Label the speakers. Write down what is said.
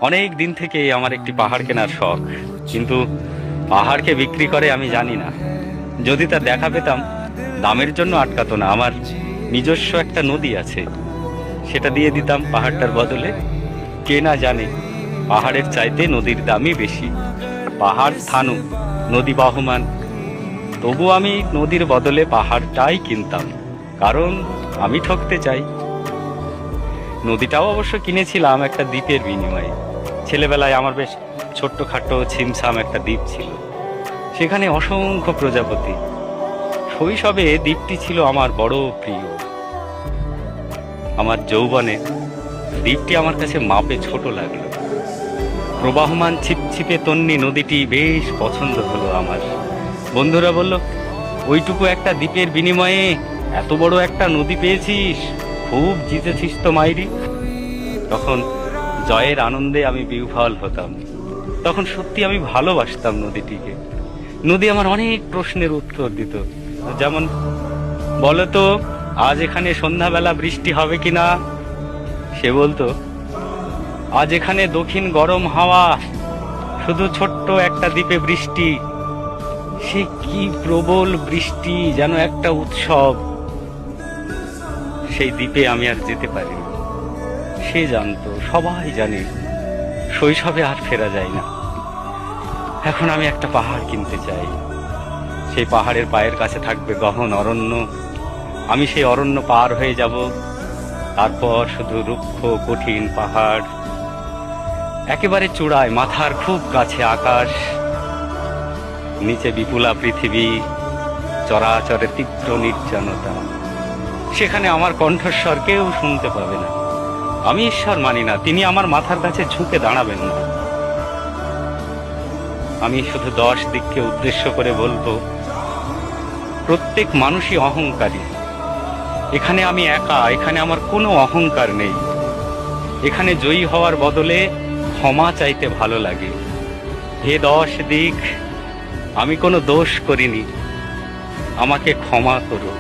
Speaker 1: অনেক দিন থেকেই আমার একটি পাহাড় কেনার শখ, কিন্তু পাহাড়কে বিক্রি করে আমি জানি না। যদি তার দেখা পেতাম, দামের জন্য আটকাতো না। আমার নিজস্ব একটা নদী আছে, সেটা দিয়ে দিতাম পাহাড়টার বদলে। কে না জানে পাহাড়ের চাইতে নদীর দামই বেশি। পাহাড় স্থানু, নদী বহমান, তবু আমি নদীর বদলে পাহাড়টাই কিনতাম, কারণ আমি ঠকতে চাই। নদীটাও অবশ্য কিনেছিলাম একটা দ্বীপের বিনিময়ে। ছেলেবেলায় আমার বেশ ছোট্টখাটো ছিমছাম একটা দ্বীপ ছিল, সেখানে অসংখ্য প্রজাপতি। শৈশবে দ্বীপটি ছিল আমার বড় প্রিয়। আমার যৌবনে দ্বীপটি আমার কাছে মাপে ছোট লাগলো। প্রবাহমান ছিপছিপে তন্নি নদীটি বেশ পছন্দ হলো আমার। বন্ধুরা বলল, ওইটুকু একটা দ্বীপের বিনিময়ে এত বড় একটা নদী পেয়েছিস, খুব জিতেছিস তো মাইরি। তখন জয়ের আনন্দে আমি বিহ্বল হতাম। তখন সত্যি আমি ভালোবাসতাম নদীটিকে। নদী আমার অনেক প্রশ্নের উত্তর দিত, যেমন, বলতো আজ এখানে সন্ধ্যাবেলা বৃষ্টি হবে কিনা। সে বলতো, আজ এখানে দক্ষিণ গরম হাওয়া, শুধু ছোট্ট একটা দ্বীপে বৃষ্টি। সে কি প্রবল বৃষ্টি, যেন একটা উৎসব। সেই দ্বীপে আমি আর যেতে পারিনি। সে জানতো, সবাই জানে, শৈশবে আর ফেরা যায় না। এখন আমি একটা পাহাড় কিনতে চাই। সেই পাহাড়ের পায়ের কাছে থাকবে গহন অরণ্য। আমি সেই অরণ্য পার হয়ে যাব, তারপর শুধু রুক্ষ কঠিন পাহাড়, একেবারে চূড়ায় মাথার খুব কাছে আকাশ, নিচে বিপুলা পৃথিবী, চরাচরে তীব্র নির্জনতা। সেখানে আমার কণ্ঠস্বর কেউ শুনতে পাবে না। আমি ঈশ্বর মানি না, তিনি আমার মাথার কাছে ঝুঁকে দাঁড়াবেন না। আমি শুধু 10 দিককে উদ্দেশ্য করে বলবো, প্রত্যেক মানুষই অহংকারী। এখানে আমি একা, এখানে আমার কোনো অহংকার নেই। এখানে জয়ী হওয়ার বদলে ক্ষমা চাইতে ভালো লাগে। হে 10 দিক, আমি কোনো দোষ করিনি, আমাকে ক্ষমা করো।